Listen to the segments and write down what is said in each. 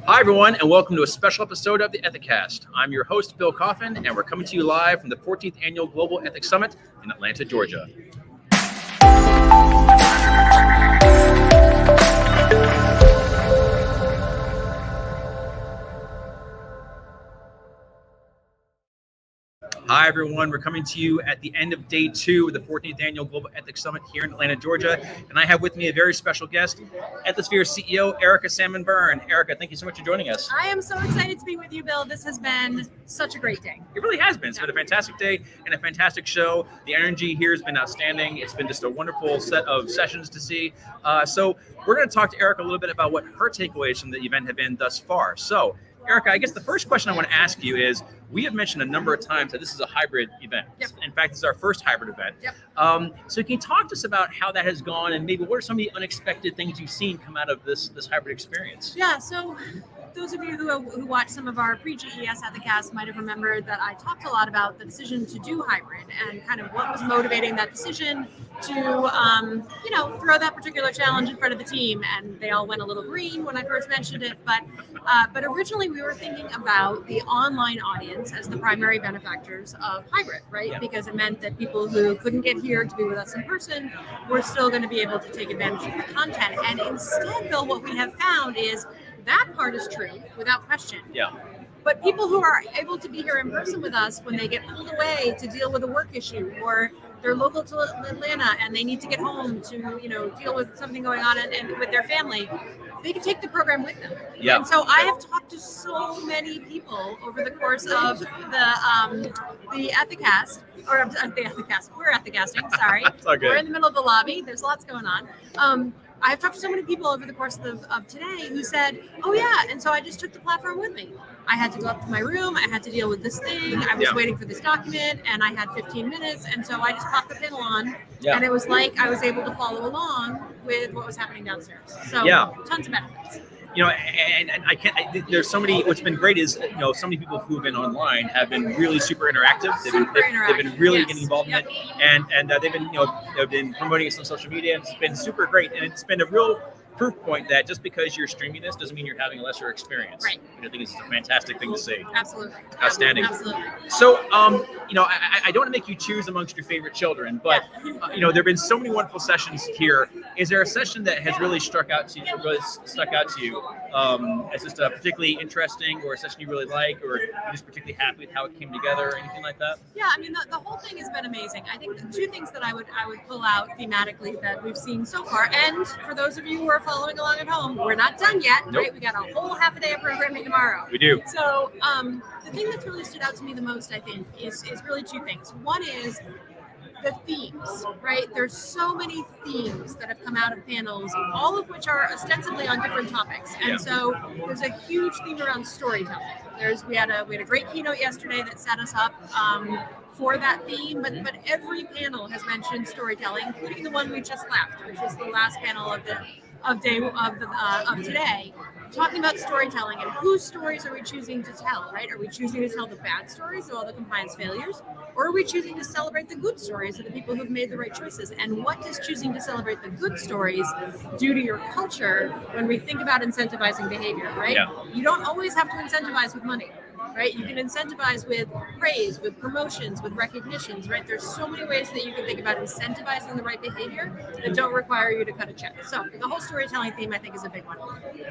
Hi, everyone, and welcome to a special episode of the Ethicast. I'm your host, Bill Coffin, and we're coming to you live from the 14th Annual Global Ethics Summit in Atlanta, Georgia. Hi, everyone. We're coming to you at the end of day 2 of the 14th Annual Global Ethics Summit here in Atlanta, Georgia. And I have with me a very special guest, Ethisphere CEO, Salmon Byrne. Erica, thank you so much for joining us. I am so excited to be with you, Bill. This has been such a great day. It really has been. It's been a fantastic day and a fantastic show. The energy here has been outstanding. It's been just a wonderful set of sessions to see. So we're going to talk to Erica a little bit about what her takeaways from the event have been thus far. So, Erica, I guess the first question I want to ask you is, we have mentioned a number of times that this is a hybrid event. Yep. In fact, this is our first hybrid event. Yep. So can you talk to us about how that has gone and maybe what are some of the unexpected things you've seen come out of this hybrid experience? Yeah, so those of you who watched some of our pre-GES Ethicast might have remembered that I talked a lot about the decision to do hybrid and kind of what was motivating that decision to, throw that particular challenge in front of the team. And they all went a little green when I first mentioned it. But originally we were thinking about the online audience as the primary benefactors of hybrid, right? Yeah. Because it meant that people who couldn't get here to be with us in person were still going to be able to take advantage of the content. And instead, Bill, what we have found is that part is true without question. Yeah. But people who are able to be here in person with us, when they get pulled away to deal with a work issue, or they're local to Atlanta and they need to get home to, deal with something going on and with their family, they can take the program with them. Yeah. And so I have talked to so many people over the course of the Ethicast, or the Ethicast. We're Ethicasting, sorry. We're in the middle of the lobby. There's lots going on. I've talked to so many people over the course of today who said, oh yeah, and so I just took the platform with me. I had to go up to my room, I had to deal with this thing, I was waiting for this document, and I had 15 minutes, and so I just popped the panel on, and it was like I was able to follow along with what was happening downstairs. So tons of benefits. And I can't. There's so many. What's been great is, so many people who have been online have been really super interactive. They've been really getting involved in it, and they've been promoting it on social media. And it's been super great, and it's been a real proof point that just because you're streaming this doesn't mean you're having a lesser experience. Right. I think it's a fantastic thing to see. Absolutely. Outstanding. Absolutely. So, I don't want to make you choose amongst your favorite children, but there have been so many wonderful sessions here. Is there a session that has really stuck out to you, as just particularly interesting, or a session you really like, or you're just particularly happy with how it came together, or anything like that? Yeah, I mean, the whole thing has been amazing. I think the two things that I would pull out thematically that we've seen so far, and for those of you who are following along at home, we're not done yet, right? We got a whole half a day of programming tomorrow. We do. So the thing that's really stood out to me the most, I think, is really two things. One is the themes, right? There's so many themes that have come out of panels, all of which are ostensibly on different topics. And so there's a huge theme around storytelling. We had a great keynote yesterday that set us up for that theme, but every panel has mentioned storytelling, including the one we just left, which was the last panel of today, talking about storytelling and whose stories are we choosing to tell, right? Are we choosing to tell the bad stories of all the compliance failures, or are we choosing to celebrate the good stories of the people who've made the right choices? And what does choosing to celebrate the good stories do to your culture when we think about incentivizing behavior, right? Yeah. You don't always have to incentivize with money. Right? You can incentivize with praise, with promotions, with recognitions, right? There's so many ways that you can think about incentivizing the right behavior that don't require you to cut a check. So the whole storytelling theme, I think, is a big one.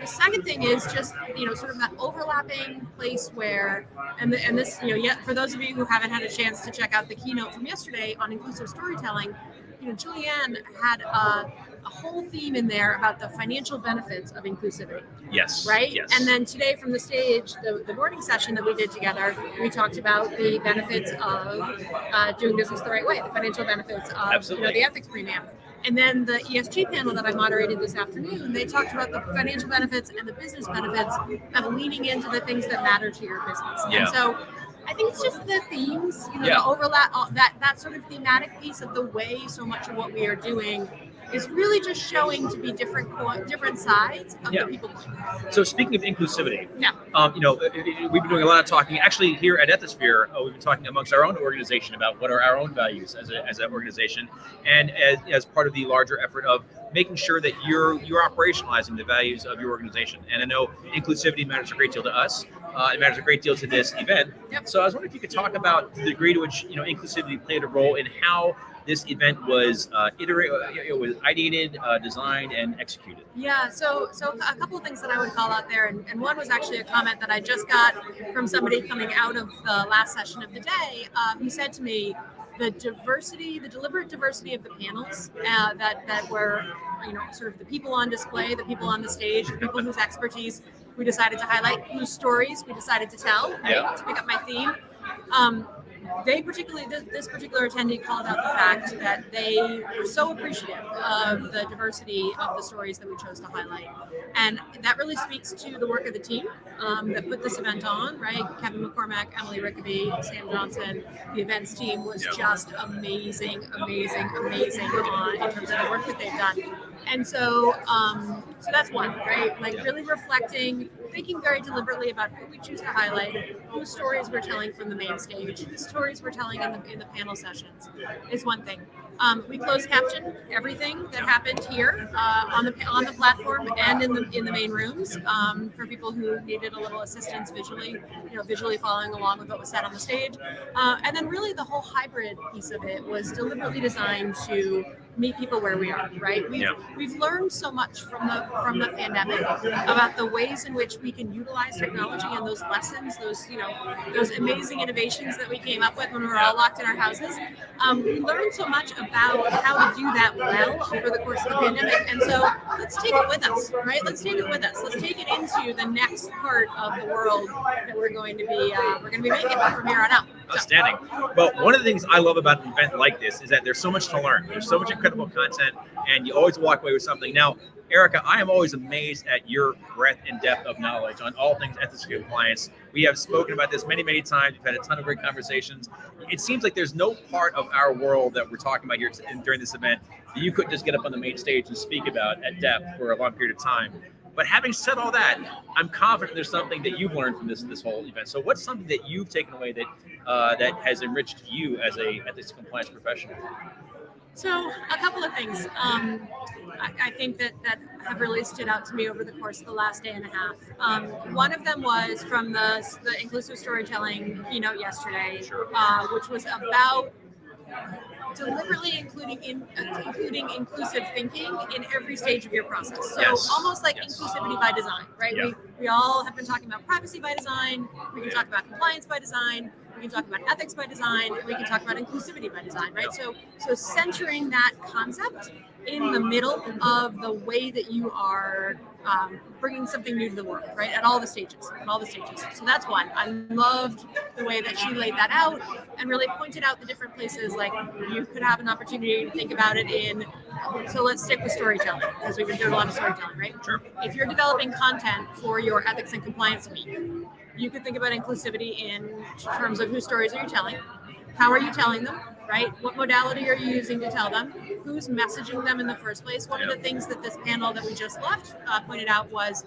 The second thing is just, sort of that overlapping place where, and this, for those of you who haven't had a chance to check out the keynote from yesterday on inclusive storytelling, Julianne had a whole theme in there about the financial benefits of inclusivity. Yes. Right? Yes. And then today from the stage, the morning session that we did together, we talked about the benefits of doing business the right way, the financial benefits of the ethics premium. And then the ESG panel that I moderated this afternoon, they talked about the financial benefits and the business benefits of leaning into the things that matter to your business. Yeah. And so I think it's just the themes, the overlap, that sort of thematic piece of the way so much of what we are doing is really just showing to be different sides of the people. So speaking of inclusivity, we've been doing a lot of talking. Actually, here at Ethisphere, we've been talking amongst our own organization about what are our own values as an organization, and as part of the larger effort of making sure that you're operationalizing the values of your organization. And I know inclusivity matters a great deal to us. It matters a great deal to this event. So I was wondering if you could talk about the degree to which inclusivity played a role in how this event was ideated, designed, and executed. Yeah, so a couple of things that I would call out there, and one was actually a comment that I just got from somebody coming out of the last session of the day, who said to me, the deliberate diversity of the panels that were, sort of the people on display, the people on the stage, the people whose expertise we decided to highlight, whose stories we decided to tell, right, to pick up my theme. This particular attendee called out the fact that they were so appreciative of the diversity of the stories that we chose to highlight. And that really speaks to the work of the team that put this event on, right? Kevin McCormack, Emily Rickaby, Sam Johnson, the events team was just amazing in terms of the work that they've done. And so that's one, right? Like really reflecting, thinking very deliberately about who we choose to highlight, whose stories we're telling from the main stage, whose stories we're telling in the panel sessions is one thing. We closed caption everything that happened here on the platform and in the main rooms for people who needed a little assistance visually following along with what was said on the stage. And then really the whole hybrid piece of it was deliberately designed to meet people where we are, right? We've learned so much from the pandemic about the ways in which we can utilize technology and those lessons, those amazing innovations that we came up with when we were all locked in our houses. We learned so much about how to do that well over the course of the pandemic, and so let's take it with us, right? Let's take it with us. Let's take it into the next part of the world that we're going to be making from here on out. Outstanding. Well, one of the things I love about an event like this is that there's so much to learn. There's so much incredible content, and you always walk away with something. Now, Erica, I am always amazed at your breadth and depth of knowledge on all things ethics and compliance. We have spoken about this many, many times. We've had a ton of great conversations. It seems like there's no part of our world that we're talking about here during this event that you couldn't just get up on the main stage and speak about at depth for a long period of time. But having said all that, I'm confident there's something that you've learned from this whole event. So what's something that you've taken away that has enriched you as a ethics and compliance professional? So a couple of things I think that have really stood out to me over the course of the last day and a half. One of them was from the inclusive storytelling keynote yesterday, which was about deliberately including inclusive thinking in every stage of your process. So almost like inclusivity by design, right? We all have been talking about privacy by design. We can talk about compliance by design. We can talk about ethics by design. We can talk about inclusivity by design, right? So centering that concept in the middle of the way that you are bringing something new to the world, right? At all the stages. So that's one. I loved the way that she laid that out and really pointed out the different places. Like you could have an opportunity to think about it in. So let's stick with storytelling because we've been doing a lot of storytelling, right? Sure. If you're developing content for your ethics and compliance week, you could think about inclusivity in terms of whose stories are you telling, how are you telling them, right? What modality are you using to tell them? Who's messaging them in the first place? One of the things that this panel that we just left pointed out was,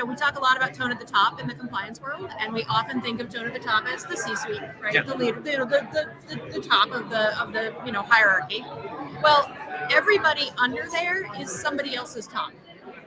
we talk a lot about tone at the top in the compliance world, and we often think of tone at the top as the C-suite, right? The leader, the top of the hierarchy. Well, everybody under there is somebody else's top.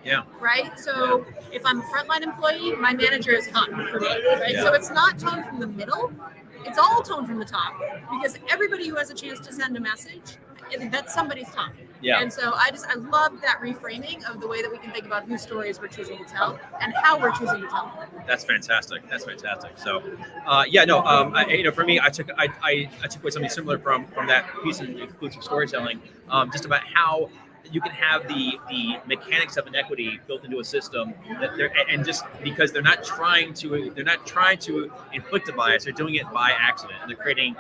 Yeah. Right. So if I'm a frontline employee, my manager is tone for me. Right. So it's not tone from the middle. It's all tone from the top because everybody who has a chance to send a message, that's somebody's top. Yeah. And so I love that reframing of the way that we can think about whose stories we're choosing to tell and how we're choosing to tell them. That's fantastic. So, for me, I took away something similar from that piece of inclusive storytelling, just about how you can have the mechanics of inequity built into a system that and just because they're not trying to inflict a bias, they're doing it by accident and they're creating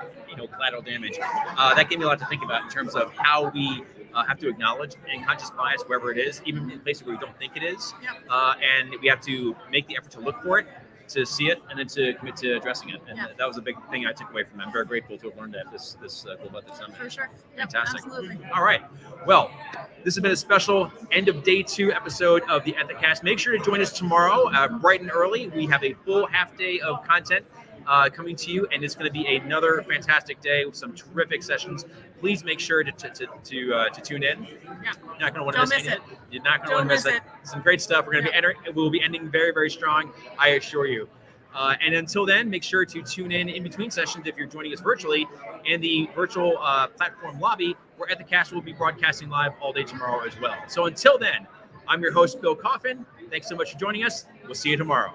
collateral damage. That gave me a lot to think about in terms of how we have to acknowledge unconscious bias wherever it is, even in places where we don't think it is, and we have to make the effort to look for it. to see it and then to commit to addressing it. And that was a big thing I took away from it. I'm very grateful to have learned that this Global Ethics Summit. For sure. Fantastic. Absolutely. All right. Well, this has been a special end of day 2 episode of the Ethicast. Make sure to join us tomorrow, bright and early. We have a full half day of content coming to you, and it's going to be another fantastic day with some terrific sessions. Please make sure to tune in. Yeah. You're not going to want to miss it. You're not going to want to miss it. Some great stuff. We're going to be entering. We'll be ending very, very strong, I assure you. And until then, make sure to tune in between sessions if you're joining us virtually in the virtual platform lobby, where Ethicast will be broadcasting live all day tomorrow as well. So until then, I'm your host, Bill Coffin. Thanks so much for joining us. We'll see you tomorrow.